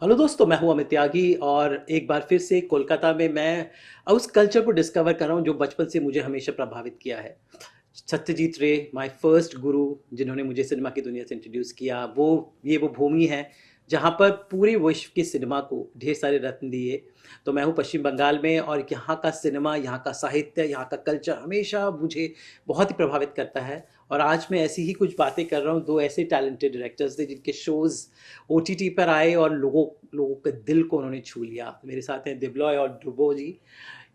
Hello दोस्तों, मैं हूं अमित त्यागी और एक बार फिर से कोलकाता में मैं उस कल्चर को डिस्कवर कर रहा हूं जो बचपन से मुझे हमेशा प्रभावित किया है। सत्यजीत रे, माय फर्स्ट गुरु, जिन्होंने मुझे सिनेमा की दुनिया से इंट्रोड्यूस किया, वो भूमि है जहां पर पूरे विश्व के सिनेमा को ढेर सारे रत्न दिए। तो मैं हूं पश्चिम बंगाल में और यहाँ का सिनेमा, यहाँ का साहित्य, यहाँ का कल्चर हमेशा मुझे बहुत ही प्रभावित करता है। और आज मैं ऐसी ही कुछ बातें कर रहा हूँ, दो ऐसे टैलेंटेड डायरेक्टर्स थे जिनके शोज़ ओटीटी पर आए और लोगों लोगों के दिल को उन्होंने छू लिया। मेरे साथ हैं दिब्लॉय और ध्रुबो जी।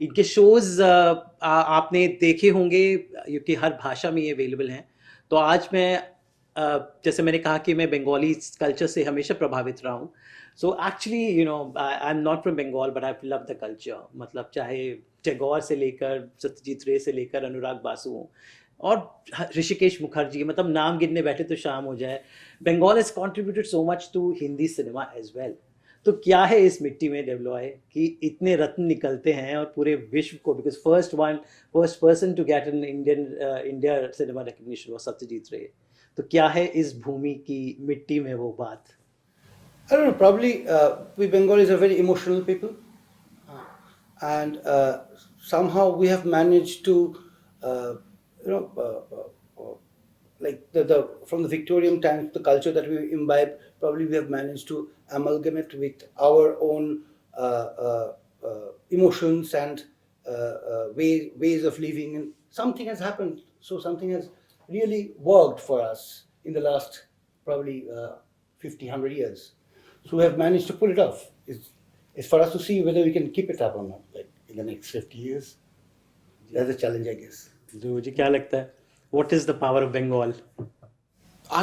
इनके शोज़ आपने देखे होंगे क्योंकि हर भाषा में ये अवेलेबल हैं। तो आज मैं जैसे मैंने कहा कि मैं बंगाली कल्चर से हमेशा प्रभावित रहा हूँ। So actually I am not from Bengal but I love the culture. मतलब चाहे टैगोर से लेकर सत्यजीत रे से लेकर अनुराग बासु हों और ऋषिकेश मुखर्जी, मतलब नाम गिनने बैठे तो शाम हो जाए। Bengal has contributed so much to Hindi cinema as well. तो क्या है इस मिट्टी में डेवलॉय कि इतने रत्न निकलते हैं और पूरे विश्व को, because first person to get an India cinema recognition वो सत्यजीत रे। तो क्या है इस भूमि की मिट्टी में वो बात? I don't know. Probably we Bengalis are very emotional people, and somehow we have managed to, uh, you know, like the from the Victorian times, the culture that we imbibe. Probably we have managed to amalgamate with our own emotions and ways of living, and something has happened. So something has really worked for us in the last probably 50, 100 years. So we have managed to pull it off. It's for us to see whether we can keep it up or not, like in the next 50 years. That's a challenge, I guess. जो जी क्या लगता है, what is the power of Bengal?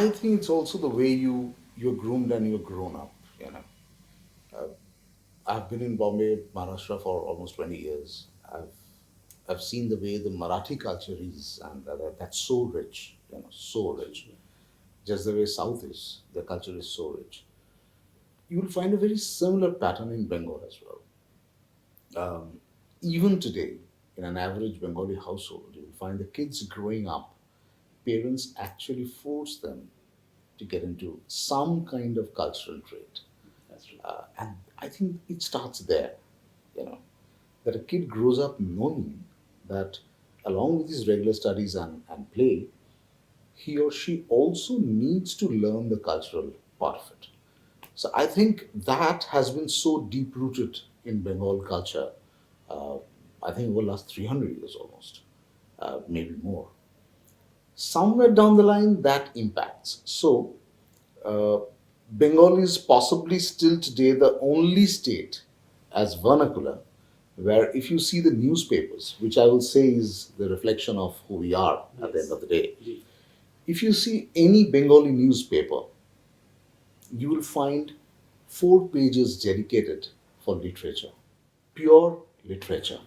I think it's also the way you're groomed and you're grown up. You know, uh, I've been in Bombay, Maharashtra for almost 20 years. I've seen the way the Marathi culture is, and that's so rich. You know, so rich. Just the way South is, the culture is so rich. You will find a very similar pattern in Bengal as well. Even today, in an average Bengali household, you will find the kids growing up, parents actually force them to get into some kind of cultural trait. And I think it starts there, you know, that a kid grows up knowing that along with his regular studies and play, he or she also needs to learn the cultural part of it. So I think that has been so deep rooted in Bengal culture. Uh, I think over the last 300 years almost, maybe more. Somewhere down the line, that impacts. So uh, Bengal is possibly still today the only state as vernacular where if you see the newspapers, which I will say is the reflection of who we are at the end of the day, जी। if you see any Bengali newspaper, you will find 4 pages dedicated for literature, pure literature.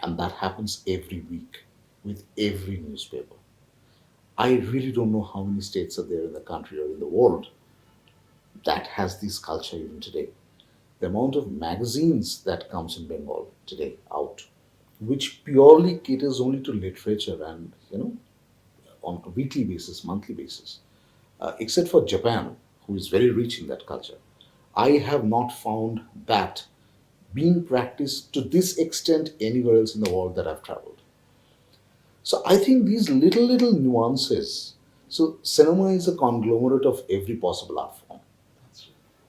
And that happens every week with every newspaper. I really don't know how many states are there in the country or in the world that has this culture even today. The amount of magazines that comes in Bengal today out, which purely caters only to literature and on a weekly basis, monthly basis, except for Japan, who is very rich in that culture. I have not found that being practiced to this extent anywhere else in the world that I've traveled. So I think these little nuances. So cinema is a conglomerate of every possible art form.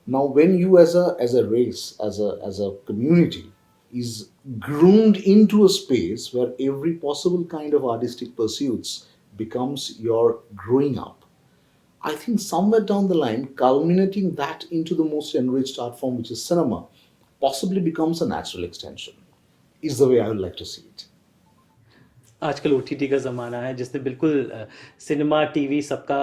Now, when you as a race, as a community, is groomed into a space where every possible kind of artistic pursuits becomes your growing up, I think somewhere down the line, culminating that into the most enriched art form, which is cinema, possibly becomes a natural extension. Is the way I would like to see it. आजकल OTT का ज़माना है जिसने बिल्कुल cinema TV सबका,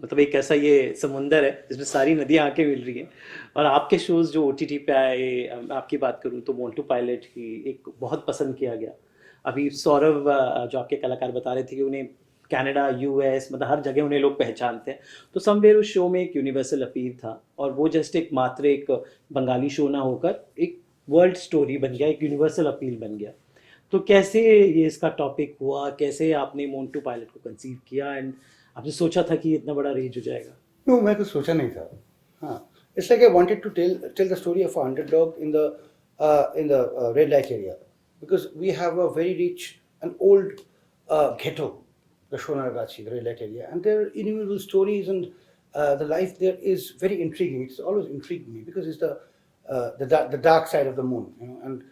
मतलब एक ऐसा ये समुंदर है जिसमें सारी नदियाँ आके मिल रही हैं। और आपके शोज़ जो ओटीटी पे आए, आपकी बात करूँ तो मोंटू पायलट की एक बहुत पसंद किया गया। अभी सौरभ जो आपके कलाकार बता रहे थे कि उन्हें कनाडा, यूएस, मतलब हर जगह उन्हें लोग पहचानते हैं। तो समवेयर उस शो में एक यूनिवर्सल अपील था और वो जस्ट एक मात्र एक बंगाली शो ना होकर एक वर्ल्ड स्टोरी बन गया, एक यूनिवर्सल अपील बन गया। तो कैसे ये इसका टॉपिक हुआ, कैसे आपने मोंटू पायलट को कंसीव किया एंड आपने सोचा था कि इतना बड़ा रेंज हो जाएगा? No, मैं तो सोचा नहीं था. हाँ, It's like I wanted to tell the story of an underdog in the red light area, because we have a very rich and old ghetto, the Shonaragachi, the red light area, and there are individual stories, and the life there is very intriguing. It's always intrigued me because it's the dark side of the moon, you know. And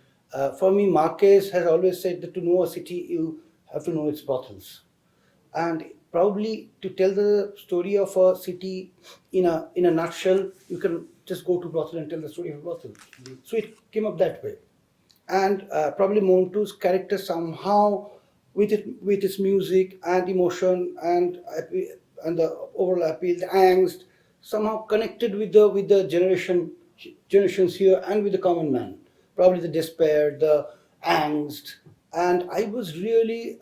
for me, Marquez has always said that to know a city, you have to know its brothels, and probably to tell the story of a city in a nutshell, you can just go to brothel and tell the story of a brothel. So it came up that way, and probably Montu's character somehow, with its music and emotion and the overall appeal, the angst, somehow connected with the generations here and with the common man. Probably the despair, the angst, and I was really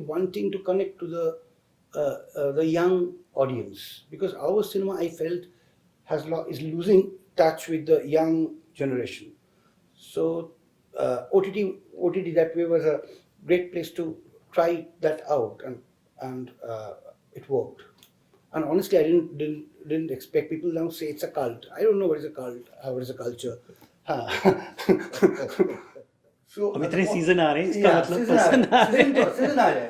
wanting to connect to the young audience, because our cinema, I felt, is losing touch with the young generation. So OTT that way was a great place to try that out, and it worked. And honestly, I didn't expect. People now say it's a cult. I don't know what is a cult. What is a culture? हाँ. So अब इतने season आ रहे हैं, इसका yeah, मतलब season आ पसंद रहा आ है, रहे season हैं. season आ रहा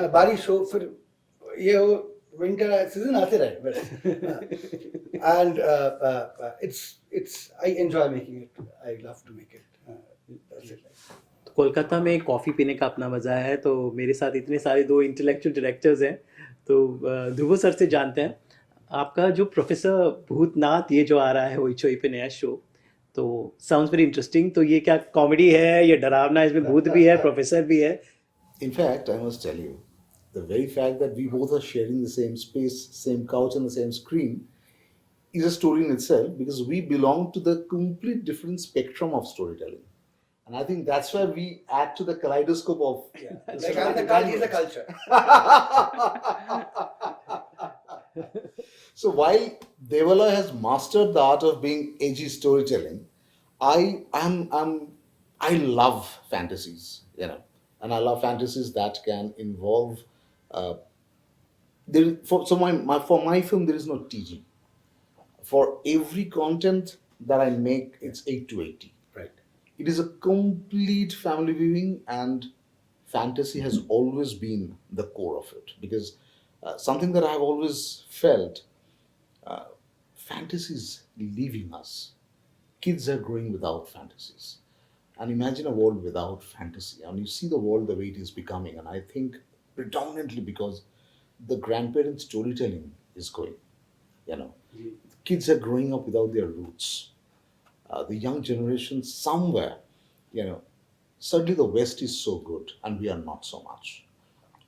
है. बारिश हो, फिर ये हो, winter season आते रहे बस. And it's I enjoy making it. I love to make it. That's it. तो कोलकाता में कॉफ़ी पीने का अपना मज़ा है. तो मेरे साथ इतने सारे दो इंटेलेक्चुअल डायरेक्टर्स हैं. तो ध्रुव सर से जानते हैं, आपका जो प्रोफेसर भूतनाथ ये जो आ रहा है होइचोई पे नया शो, तो साउंड्स वेरी इंटरेस्टिंग. तो ये क्या कॉमेडी है या डरावना, इसमें भूत भी है, प्रोफेसर भी है? In fact, I must tell you, the very fact that we both are sharing the same space, same couch, and the same screen is a story in itself, because we belong to the complete different spectrum of storytelling. And I think that's where we add to the kaleidoscope of. Yeah. the Like I'm the cinematic cult, he's the language. culture. So while Debaloy has mastered the art of being edgy storytelling, I love fantasies, you know, and I love fantasies that can involve. Uh, for my film there is no TG. For every content that I make, it's 8 to 80. Right. It is a complete family viewing, and fantasy has always been the core of it, because something that I have always felt, uh, fantasy is leaving us. Kids are growing without fantasies. And imagine a world without fantasy. And you see the world the way it is becoming. And I think predominantly because the grandparent storytelling is going. You know, kids are growing up without their roots. The young generation somewhere, you know, certainly the West is so good and we are not so much.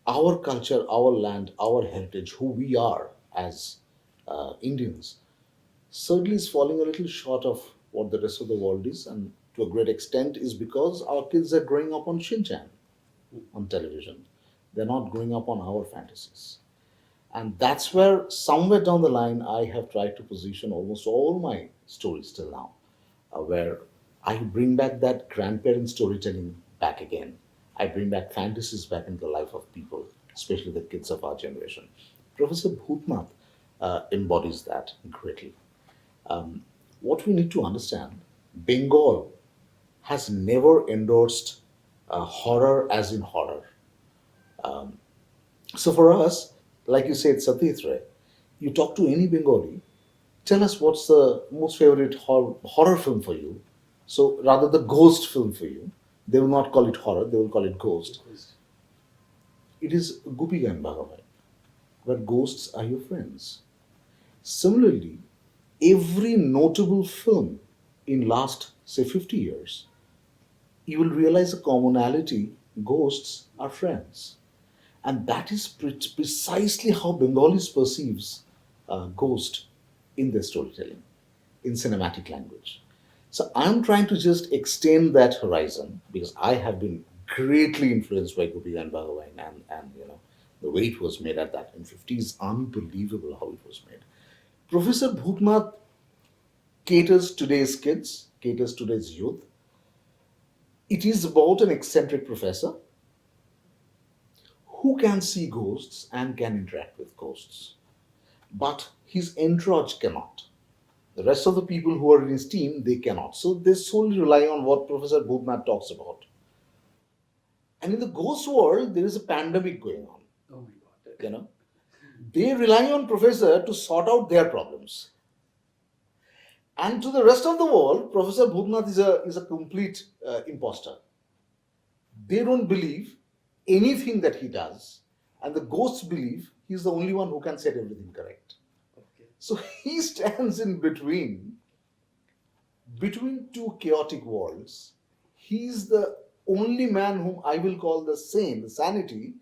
Our culture, our land, our heritage, who we are as Indians, certainly is falling a little short of what the rest of the world is, and to a great extent is because our kids are growing up on Shinchan on television. They're not growing up on our fantasies. And that's where, somewhere down the line, I have tried to position almost all my stories till now, where I bring back that grandparent storytelling back again. I bring back fantasies back into the life of people, especially the kids of our generation. Professor Bhutnath embodies that greatly. What we need to understand, Bengal has never endorsed horror as in horror. So for us, like you said, Satyajit, you talk to any Bengali, tell us what's the most favorite horror film for you. So rather the ghost film for you, they will not call it horror, they will call it ghost. It is Gupi and Bhagavan, where ghosts are your friends. Similarly, every notable film in last, say, 50 years, you will realize a commonality: ghosts are friends. And that is precisely how Bengalis perceives ghost in their storytelling, in cinematic language. So I'm trying to just extend that horizon, because I have been greatly influenced by Gopi and Bhagavan, and you know, the way it was made at that in 50 is unbelievable how it was made. Professor Bhutnath caters today's kids, caters today's youth. It is about an eccentric professor who can see ghosts and can interact with ghosts. But his entourage cannot. The rest of the people who are in his team, they cannot. So they solely rely on what Professor Bhutnath talks about. And in the ghost world, there is a pandemic going on. Oh my God. You know, they rely on Professor to sort out their problems. And to the rest of the world, Professor Bhutnath is a complete imposter. They don't believe anything that he does, and the ghosts believe he's the only one who can set everything correct. Okay. So he stands in between two chaotic worlds. He's the only man whom I will call the sane, the sanity,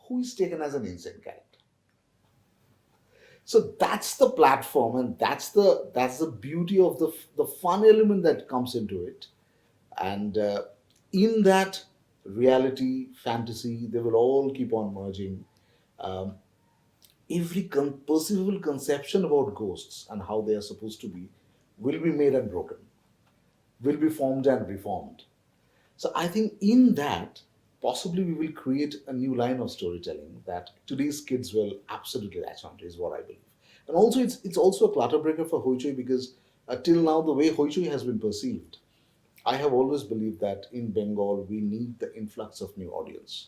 who is taken as an insane character. So that's the platform, and that's the beauty of the fun element that comes into it. And in that reality, fantasy, they will all keep on merging. Um, every perceivable conception about ghosts and how they are supposed to be will be made and broken, will be formed and reformed. So I think in that, possibly we will create a new line of storytelling that today's kids will absolutely latch onto, is what I believe. And also, it's also a clutter breaker for Hoichoi because till now, the way Hoichoi has been perceived, I have always believed that in Bengal we need the influx of new audience.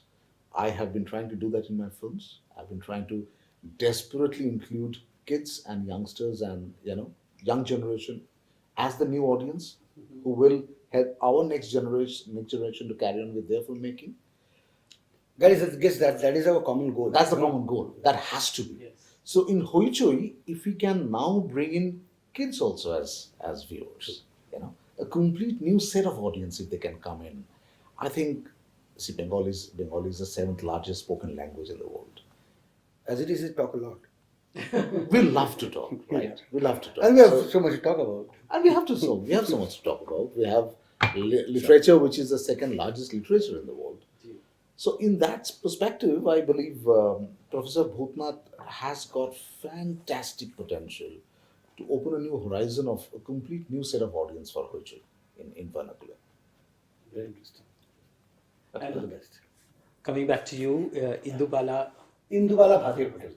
I have been trying to do that in my films. I've been trying to desperately include kids and youngsters and young generation as the new audience who will help our next generation to carry on with their filmmaking. Guys, I guess that is our common goal. That's the common goal. That has to be. Yes. So in Hoichoi, if we can now bring in kids also as viewers, a complete new set of audience if they can come in, I think. See, Bengali is the seventh largest spoken language in the world. As it is, we talk a lot. We love to talk, right? Yeah. We love to talk. And we have so much to talk about. And we have so much to talk about. We have literature, which is the second largest literature in the world. So in that perspective, I believe Professor Bhutnath has got fantastic potential to open a new horizon of a complete new set of audience for Hoichoi in vernacular. Very interesting. And All the best. coming back to you, Indubala Bhatir Hotel.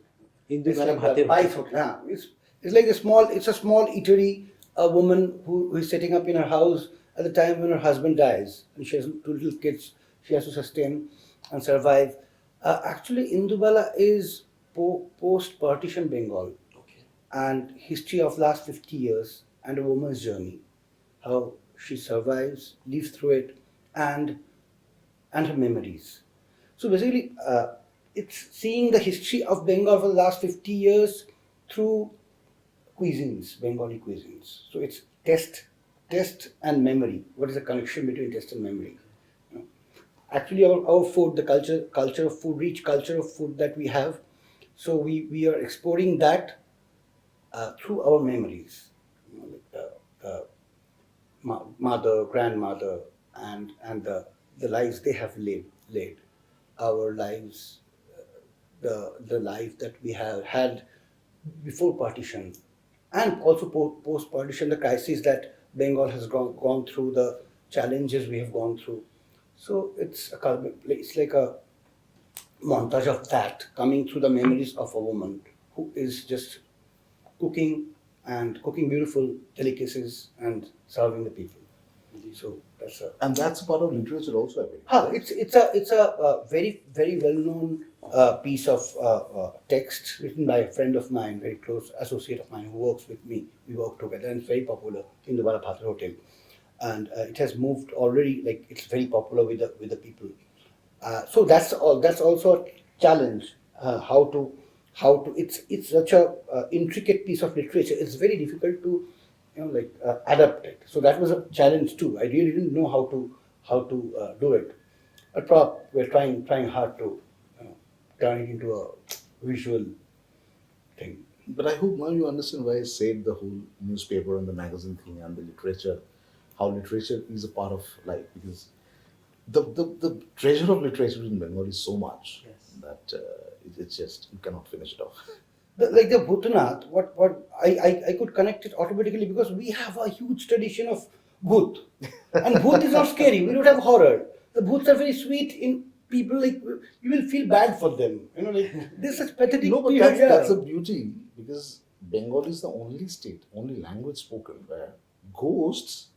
It's Indubala like a Bhatir. Pice Hotel. Yeah. It's like it's a small eatery. A woman who is setting up in her house at the time when her husband dies, and she has two little kids. She has to sustain and survive. Actually, Indubala is post-partition Bengal, Okay. and history of last 50 years and a woman's journey, how she survives, lives through it, and her memories. So basically, it's seeing the history of Bengal for the last 50 years through cuisines, Bengali cuisines. So it's taste and memory. What is the connection between taste and memory? You know, actually, our food, the culture of food, rich culture of food that we have. So we are exploring that through our memories. You know, like mother, grandmother, and the lives they have led, our lives, the life that we have had before partition, and also post partition, the crisis that Bengal has gone through, the challenges we have gone through. So it's like a montage of that coming through the memories of a woman who is just cooking beautiful delicacies and serving the people. So that's a And that's part of literature also, I believe. it's a very very well known piece of text written by a friend of mine, very close associate of mine who works with me. We work together, and it's very popular in the Bhatir Hotel, and it has moved already. Like it's very popular with the people. So that's all. That's also a challenge. How to it's such a intricate piece of literature. It's very difficult to adapt it. So that was a challenge too. I really didn't know how to do it. But we're trying hard to turn it into a visual thing. But I hope now you understand why I said the whole newspaper and the magazine thing and the literature, how literature is a part of life, because the treasure of literature in Bengal is so much Yes. that it's just, you cannot finish it off. Like the Bhutanath, what I could connect it automatically because we have a huge tradition of Bhut. And Bhut is not scary. We don't have horror. The Bhuts are very sweet in people, like you will feel bad for them. Like this is pathetic No, but period, that's a beauty, because Bengal is the only state, only language spoken where ghosts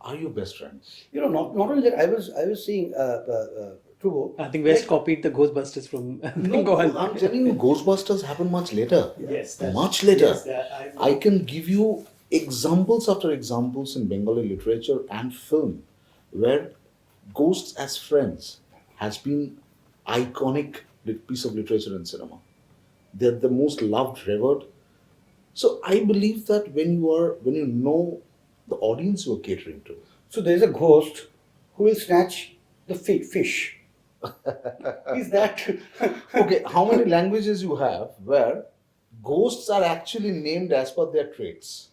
are your best friends. You know, not only that, I was seeing Dhrubo. I think West like, copied the Ghostbusters from No, Bengal. I'm telling you, Ghostbusters happened much later. Yes, that's- Much later. yes, that I- I can give you examples after examples in Bengali literature and film where ghosts as friends has been iconic piece of literature in cinema. They're the most loved, revered. So I believe that when you know the audience you are catering to, so there is a ghost who will snatch the fish. Is that okay, how many languages you have where ghosts are actually named as per their traits?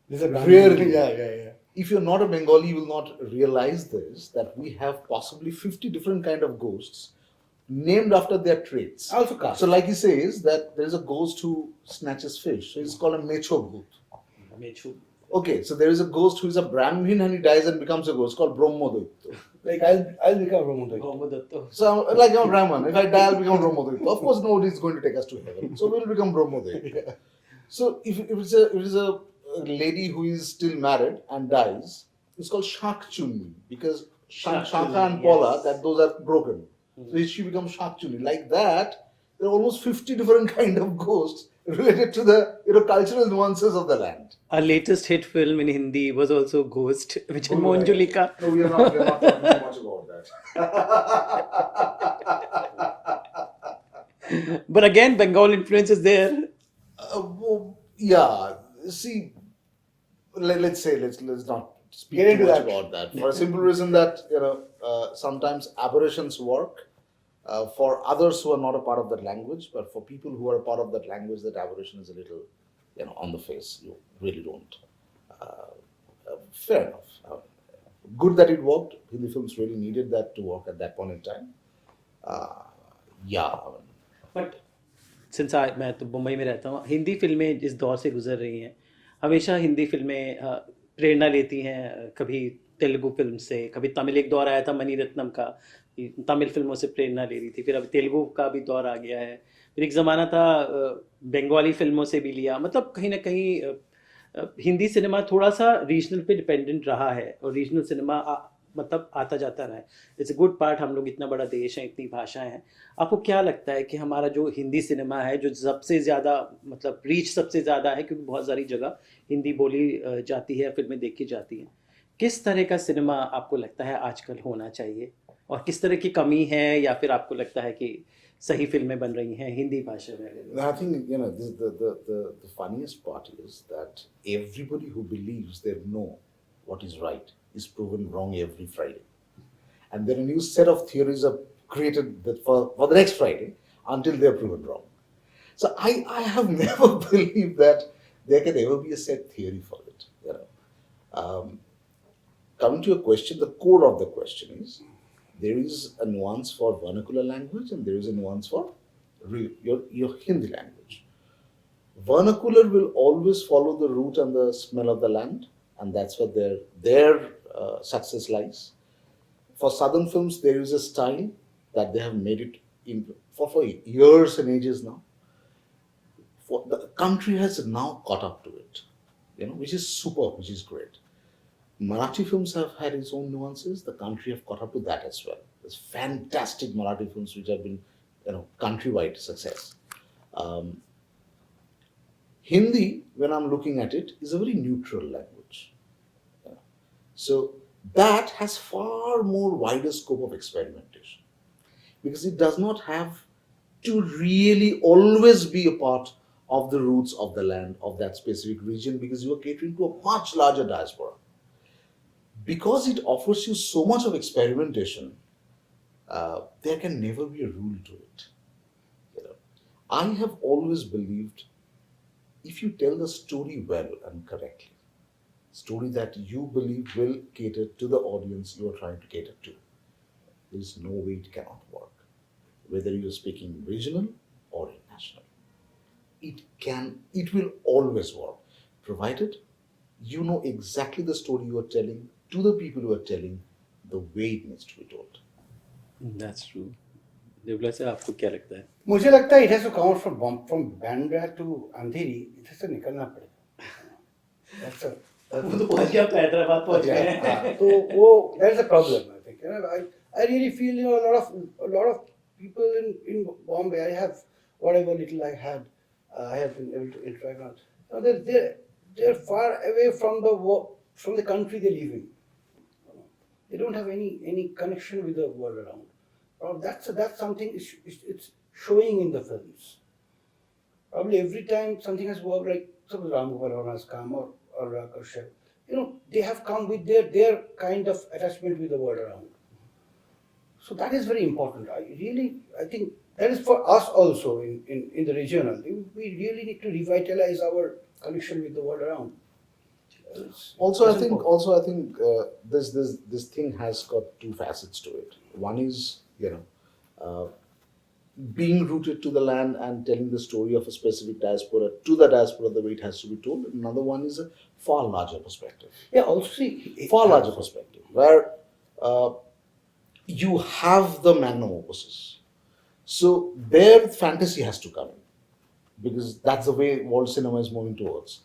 There's a Rarely. yeah. If you're not a Bengali, you will not realize this, that we have possibly 50 different kind of ghosts named after their traits. Also caste. So like he says that there is a ghost who snatches fish. So it's called a Mecho Bhoot. Mechu. Okay, so there is a ghost who is a Brahmin and he dies and becomes a ghost called Brahmodaitya. Like I'll become Ramodaita. Brahmodatta. So like I'm a Brahman, if I die, I'll become Brahmodaitya. Of course, nobody is going to take us to heaven. So we'll become Brahmodaitya. So if it's a lady who is still married and dies, it's called Shakchuni because Shaka and Pola, yes. that those are broken. So she becomes Shakchuni. Like that, there are almost 50 different kind of ghosts related to the cultural nuances of the land. Our latest hit film in Hindi was also Ghost, which is Oh, right. Monjulika. No, we are not talking too much about that. But again, Bengal influence is there. Yeah, see, let's not speak Get too into much that. about that for a simple reason that sometimes aberrations work for others who are not a part of that language, but for people who are a part of that language, that aberration is a little on the face. You really don't. Fair enough. Good that it worked. Hindi films really needed that to work at that point in time. Yeah. But since मैं तो मुंबई में रहता हूँ, हिंदी फिल्में जिस दौर से गुजर रही हैं, हमेशा हिंदी फिल्में प्रेरणा लेती हैं, कभी तेलुगु फिल्म से, कभी तमिल एक दौर आया था मणिरत्नम का, तमिल फिल्मों से प्रेरणा ले रही थी, फिर अभी तेलुगु का भी दौर आ गया है, फिर एक ज़माना था बंगाली फिल्मों से भी लिया, मतलब कहीं ना कहीं हिंदी सिनेमा थोड़ा सा रीजनल पे डिपेंडेंट रहा है और रीजनल सिनेमा मतलब आता जाता रहा है. इट्स अ गुड पार्ट, हम लोग इतना बड़ा देश है, इतनी भाषाएं हैं. आपको क्या लगता है कि हमारा जो हिंदी सिनेमा है, जो सबसे ज़्यादा मतलब रीच सबसे ज़्यादा है, क्योंकि बहुत सारी जगह हिंदी बोली जाती है, फिल्में देखी जाती हैं, किस तरह का सिनेमा आपको लगता है आजकल होना चाहिए और किस तरह की कमी है, या फिर आपको लगता है कि सही फिल्में बन रही हैं हिंदी भाषा में? I think the funniest part is that everybody who believes they know what is right is proven wrong every Friday, and then a new set of theories are created that for the next Friday until they are proven wrong. So I have never believed that there can ever be a set theory for it. Coming to your question, the core of the question is there is a nuance for vernacular language and there is a nuance for your Hindi language. Vernacular will always follow the root and the smell of the land, and that's where their success lies. For southern films, there is a style that they have made it in for years and ages now. For the country has now caught up to it, which is super, which is great. Marathi films have had its own nuances. The country have caught up to that as well. There's fantastic Marathi films which have been, countrywide success. Hindi, when I'm looking at it, is a very neutral language. So that has far more wider scope of experimentation because it does not have to really always be a part of the roots of the land of that specific region because you are catering to a much larger diaspora. Because it offers you so much of experimentation, there can never be a rule to it. I have always believed if you tell the story well and correctly, story that you believe will cater to the audience you are trying to cater to, there is no way it cannot work. Whether you are speaking regional or national, it will always work, provided you know exactly the story you are telling to the people who are telling the way it needs to be told. That's true. देवला से आपको क्या लगता है? मुझे लगता है it has to come out from Bandra to Andheri. इधर से निकलना पड़ेगा. That's a वो तो पहुंच गया, हैदराबाद पहुंच गए. हाँ, तो वो that's a problem, I think. I really feel a lot of people in Bombay. I have whatever little I had, I have been able to interact with. They're far away from the country they live in. They don't have any connection with the world around. That's something it's showing in the films. Probably every time something has worked, like suppose Ram Gopal has come or Kashyap, they have come with their kind of attachment with the world around. So that is very important. I think that is for us also in the regional. We really need to revitalize our connection with the world around. Also, I think this thing has got two facets to it. One is, being rooted to the land and telling the story of a specific diaspora to the diaspora the way it has to be told. Another one is a far larger perspective. Yeah, also see, Far larger perspective, where you have the magnum opuses. So there fantasy has to come in, because that's the way world cinema is moving towards.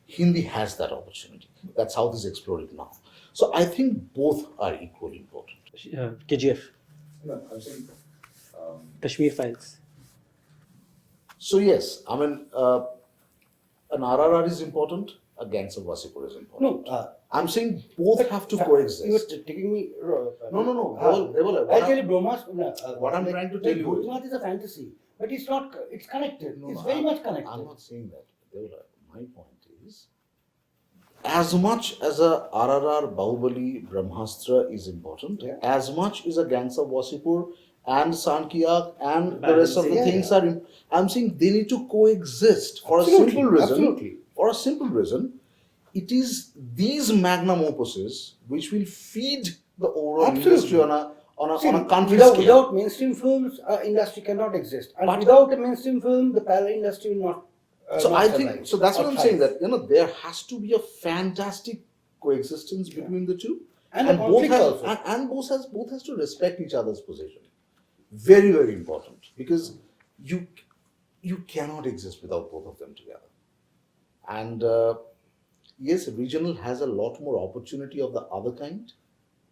Hindi has that opportunity. That's how this is explored now. So I think both are equally important. KGF, No, I'm saying, Kashmir Files. so yes, I mean, an RRR is important, a Gangs of Wasipur is important. no. I'm saying both have to You were coexist. taking me. No. I'll tell you, Brahmas. What I'm trying to tell you is- Bhutnath is a fantasy, but it's not. It's connected. No, it's no, very I'm- much connected. I'm not saying that. My point is, as much as a RRR, Bahubali, Brahmastra is important, Yeah. as much is a Gangs of Wasipur and Sankiyak and the rest of the Balancing, things are. I'm saying they need to coexist for Absolutely, a simple reason. absolutely. For a simple reason, it is these magnum opuses which will feed the overall Absolutely. industry on a country without, scale. without mainstream films, industry cannot exist. And But- without a mainstream film, the parallel industry will not. So not I survive think so. That's or what I'm thrive. saying. That there has to be a fantastic coexistence between the two, And the both conflict has also. and both has to respect each other's position. Very, very important, because you cannot exist without both of them together. And yes, regional has a lot more opportunity of the other kind,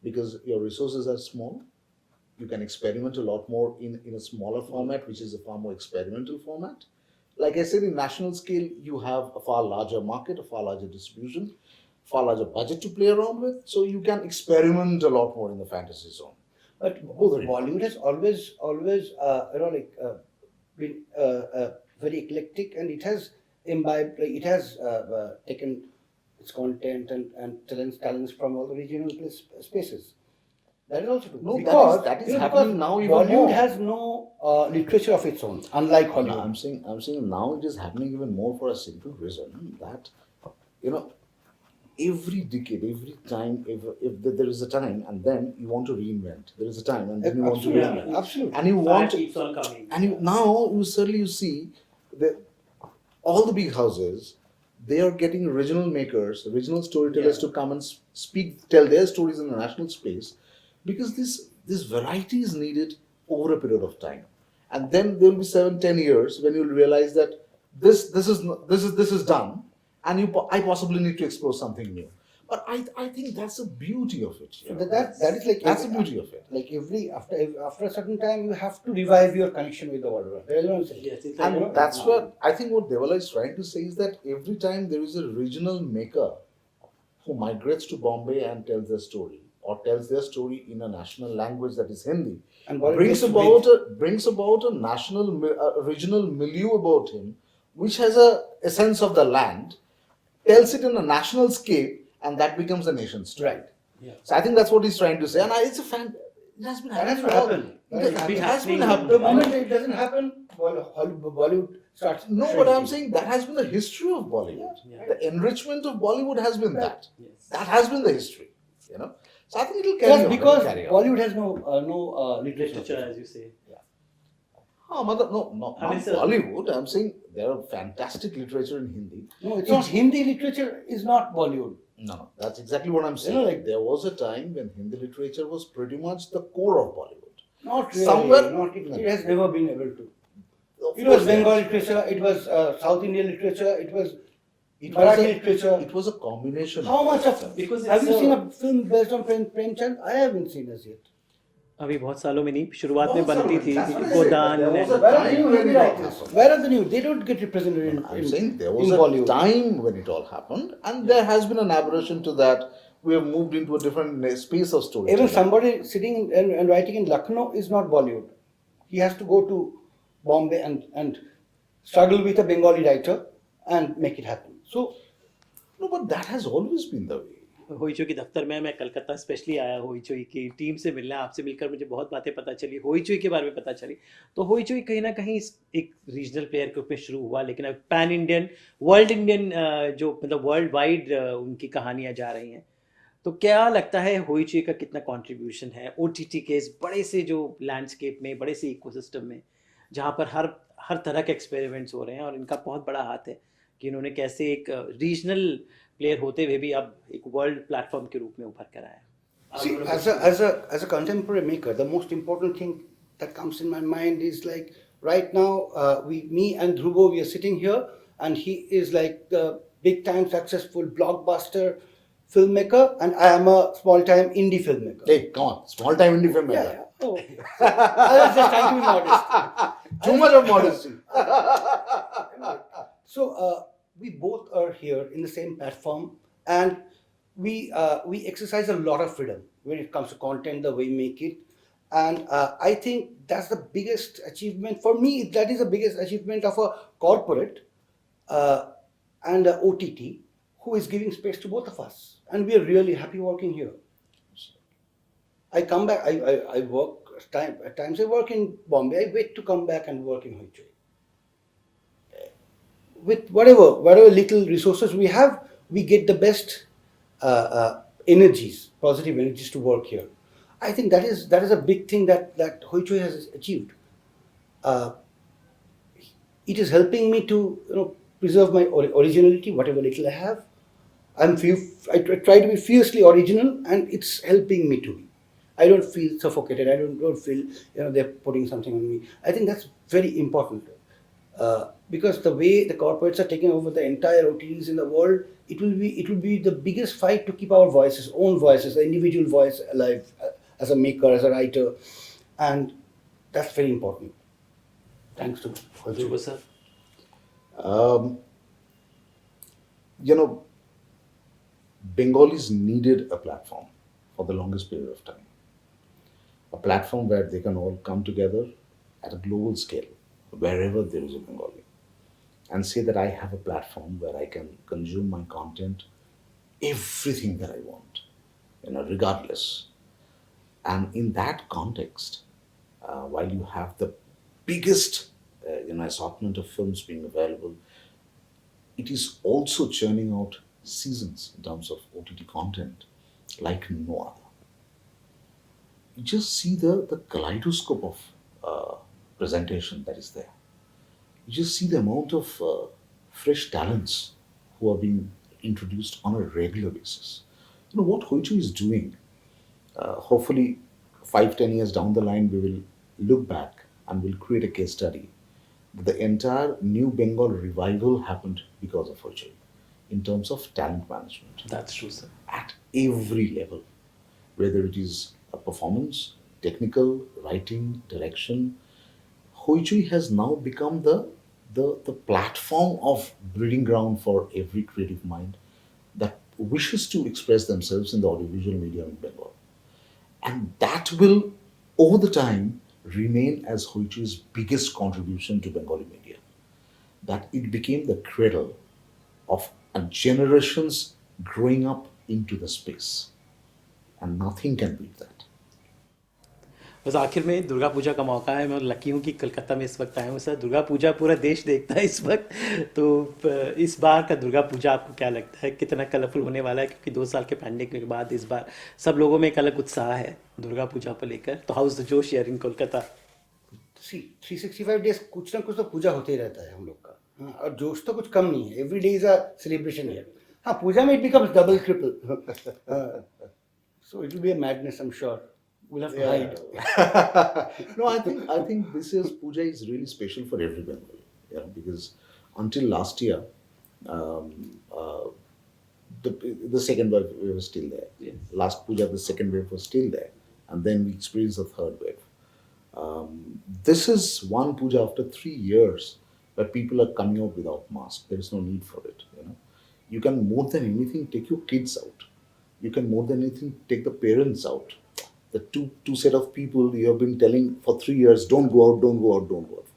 because your resources are small. You can experiment a lot more in a smaller format, which is a far more experimental format. Like I said, in national scale, you have a far larger market, a far larger distribution, far larger budget to play around with, so you can experiment a lot more in the fantasy zone. But Both are Bollywood has always been very eclectic, and it has imbibed, it has taken its content and talents from all the regional spaces. That is also true. No, because that is because happening now even Bollywood more. has no literature of its own, unlike Hollywood. I'm saying now it is happening even more for a simple reason that every decade, every time, if there is a time, and then you want to reinvent. There is a time, and then you want to Absolutely, reinvent. absolutely. And you want Fire keeps on coming. and now you see that all the big houses, they are getting original makers, original storytellers to come and tell their stories in the national space, because this variety is needed over a period of time. And then there will be 7-10 years when you'll realize that this is done, and I possibly need to explore something new. But I think that's the beauty of it. So that is like That's the beauty of it. Like after a certain time, you have to revive your connection with the world. That is what I'm saying. Yes, it's like, And that's what I think what Debaloy is trying to say is that every time there is a regional maker who migrates to Bombay and tells their story, or tells their story in a national language that is Hindi, And what brings gets about a national, regional milieu about him, which has a essence of the land, tells it in a national scale, and that becomes a nation's story. Right. Yeah. So I think that's what he's trying to say, and it has been That has happening. to happen. It has been The happening. moment it doesn't happen, Bollywood starts. No, but I'm saying that has been the history of Bollywood. Yeah. The enrichment of Bollywood has been that. Yes. That has been the history. So I think it'll carry Just on. because it'll carry on. Bollywood has no literature. Literature, as you say. No, not I mean, sir- Bollywood. I'm saying there are fantastic literature in Hindi. No, it's not. Hindi literature is not Bollywood. No, that's exactly what I'm saying. You know, like- there was a time when Hindi literature was pretty much the core of Bollywood. Not really. Somewhere- Not, it has never been able to. It was Bengali literature, it was South Indian literature, it was Marathi literature. It was a combination. How much of Because have it's you a- seen a film based on Premchand? I haven't seen as yet. अभी बहुत सालों में नहीं, शुरुआत में बहुत बनती सालों थी में, that's what I said, Godan there was a Where are the time new when Hindi it all writers? happened. Where are the new? They don't get represented I'm saying there was in a Bollywood. time when it all happened, and there has been an aberration to that. We have moved into a different space of storytelling. Even somebody sitting and writing in Lucknow is not Bollywood. He has to go to Bombay and struggle with a Bengali writer and make it happen. So, No, but that has always been the way. Hoichoi के दफ्तर में मैं Calcutta specially आया होइचोई की team से मिलने, आपसे मिलकर मुझे बहुत बातें पता चली, होइचोई के बारे में पता चली। तो होइचोई कहीं ना कहीं एक रीजनल प्लेयर के रूप में शुरू हुआ, लेकिन अब पैन इंडियन, वर्ल्ड इंडियन, जो मतलब वर्ल्ड वाइड उनकी कहानियाँ जा रही हैं। तो क्या लगता है होइचोई का कितना कंट्रीब्यूशन है ओटीटी के इस बड़े से जो लैंडस्केप में, बड़े से इकोसिस्टम में, जहाँ पर हर तरह के एक्सपेरिमेंट्स हो रहे हैं, और इनका बहुत बड़ा हाथ है कि इन्होंने कैसे एक रीजनल प्लेयर होते हुए भी अब एक वर्ल्ड प्लेटफॉर्म के रूप में उभर कर आया है। see, as a contemporary maker, the most important thing that comes in my mind is like right now, me and Dhrubo, we are sitting here, and he is like the big time successful blockbuster filmmaker, and I am a small time indie filmmaker. Hey, come on, small time indie film. Yeah, yeah. Oh. I was just trying to be modest. Too much of modesty. So we both are here in the same platform, and we exercise a lot of freedom when it comes to content, the way we make it, and I think that's the biggest achievement for me. That is the biggest achievement of a corporate and a OTT who is giving space to both of us, and we are really happy working here. I come back. I work at times. I work in Bombay. I wait to come back and work in Hoichoi. With whatever little resources we have, we get the best energies, positive energies to work here. I think that is a big thing that Hoichoi has achieved. It is helping me to preserve my originality, whatever little I have. I try to be fiercely original, and it's helping me to be. I don't feel suffocated. I don't feel they're putting something on me. I think that's very important. Because the way the corporates are taking over the entire OTTs in the world, it will be the biggest fight to keep our own voices, the individual voice alive as a maker, as a writer, and that's very important. Thanks to Dhruv sir, Bengalis needed a platform for the longest period of time. A platform where they can all come together at a global scale, wherever there is a Bengali, and say that I have a platform where I can consume my content, everything that I want, regardless. And in that context, while you have the biggest assortment of films being available, it is also churning out seasons in terms of OTT content like no other. You just see the kaleidoscope of presentation that is there. You just see the amount of fresh talents who are being introduced on a regular basis. What Hoichoi is doing, hopefully 5-10 years down the line, we will look back and we'll create a case study. The entire New Bengal revival happened because of Hoichoi in terms of talent management. that's true sir. At every level, whether it is a performance, technical, writing, direction, Hoichoi has now become the platform of breeding ground for every creative mind that wishes to express themselves in the audiovisual medium in Bengal. And that will, over the time, remain as Hoichoi's biggest contribution to Bengali media. That it became the cradle of generations growing up into the space. And nothing can beat that. बस आखिर में दुर्गा पूजा का मौका है, मैं lucky हूँ कि कलकत्ता में इस वक्त आया हूँ सर। दुर्गा पूजा पूरा देश देखता है इस वक्त, तो इस बार का दुर्गा पूजा आपको क्या लगता है कितना कलरफुल होने वाला है? क्योंकि 2 साल के पैंडेमिक के बाद इस बार सब लोगों में एक अलग उत्साह है दुर्गा पूजा को लेकर। तो हाउ इज द जोश here in Kolkata? See, 365 days कुछ ना कुछ तो पूजा होते ही रहता है हम लोग का। हाँ, और जोश तो कुछ कम नहीं है। Every day is a celebration here. हाँ, पूजा में it becomes double, triple. So it will be a madness, I'm sure. We'll have to hide. No, I think this year's puja is really special for every Bengali. Because until last year, um, uh, the second wave was still there. Yes. Last puja, the second wave was still there, and then we experienced the third wave. This is one puja after 3 years where people are coming out without mask. There is no need for it. You can more than anything take your kids out. You can more than anything take the parents out. The two set of people you have been telling for 3 years, don't go out, don't go out, don't go out.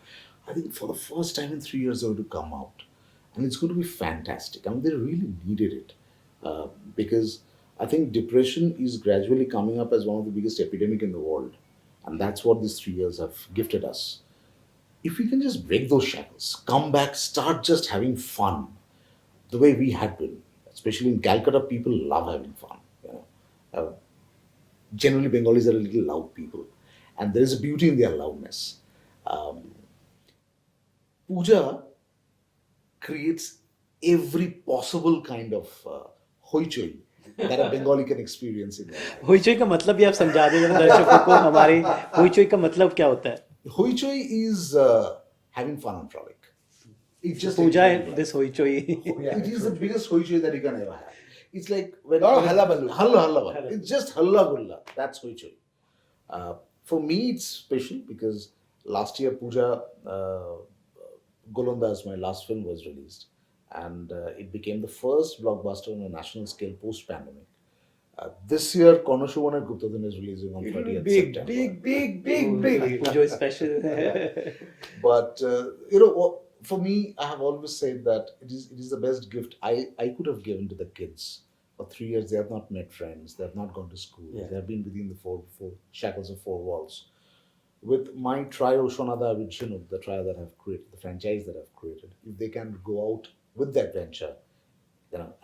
I think for the first time in 3 years they're going to come out, and it's going to be fantastic. I mean, they really needed it because I think depression is gradually coming up as one of the biggest epidemic in the world, and that's what these 3 years have gifted us. If we can just break those shackles, come back, start just having fun, the way we had been, especially in Calcutta, people love having fun. Uh, Generally, Bengalis are a little loud people, and there is a beauty in their loudness. Um, Puja creates every possible kind of hoichoi that a Bengali can experience in their life. Hoichoi का मतलब भी आप समझा दें जरा दर्शकों को हमारे होइचोई का मतलब क्या होता है? Hoichoi is having fun and frolic. It's just puja enjoying life. This hoichoi. It is the biggest hoichoi that you can ever have. It's like when Lot of hullabaloo. Halla. It's just halla gulla. That's hoichoi. For me, it's special because last year Puja Golonda, as my last film, was released, and it became the first blockbuster on a national scale post-pandemic. This year, Konoshuvanar Guptadhan is releasing on It will be 30th big, September. big. जो special But for me, I have always said that it is the best gift I could have given to the kids. For 3 years, they have not met friends, they have not gone to school, Yeah. they have been within the four shackles of four walls. With my trio, Shonada with Chinook, the trio that I've created, the franchise that I've created, if they can go out with that venture,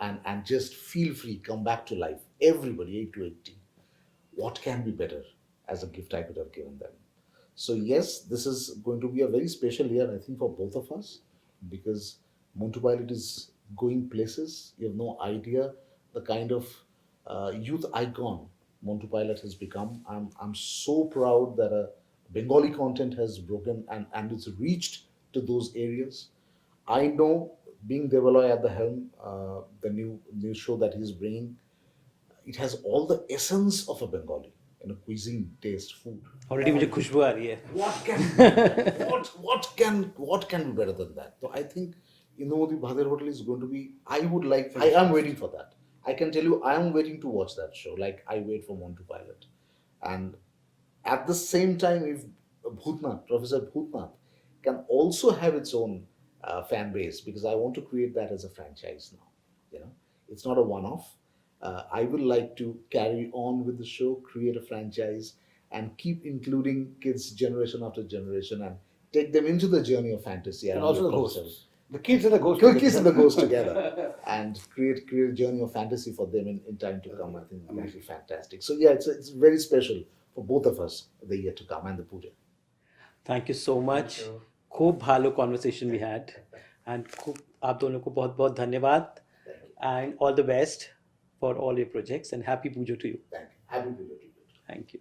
and just feel free, come back to life, everybody, 8 to 80, what can be better as a gift I could have given them? So yes, this is going to be a very special year, I think, for both of us, because Montu Pilot is going places. You have no idea the kind of youth icon Montu Pilot has become. I'm so proud that a Bengali content has broken and it's reached to those areas. I know, being Debaloy at the helm, the new show that he's bringing, it has all the essence of a Bengali, cuisine, taste, food. Already मुझे खुशबू आ रही है. What can be better than that? So I think Indumoti Bhader Hotel is going to be. I am waiting for that. I can tell you, I am waiting to watch that show. Like I wait for Montu Pilot, and at the same time, if Professor Bhutnath, can also have its own fan base, because I want to create that as a franchise now. It's not a one-off. I would like to carry on with the show, create a franchise, and keep including kids generation after generation and take them into the journey of fantasy. And also the concepts. ghosts. The kids and the ghosts. Kids and the ghosts together and create a journey of fantasy for them in time to come. I think that will be fantastic. So yeah, it's very special for both of us, the year to come and the puja. Thank you so much. खूब भालो conversation we had and खूब आप दोनों को बहुत बहुत धन्यवाद and all the best for all your projects and happy puja to you. Thank you. Happy puja to you. Thank you.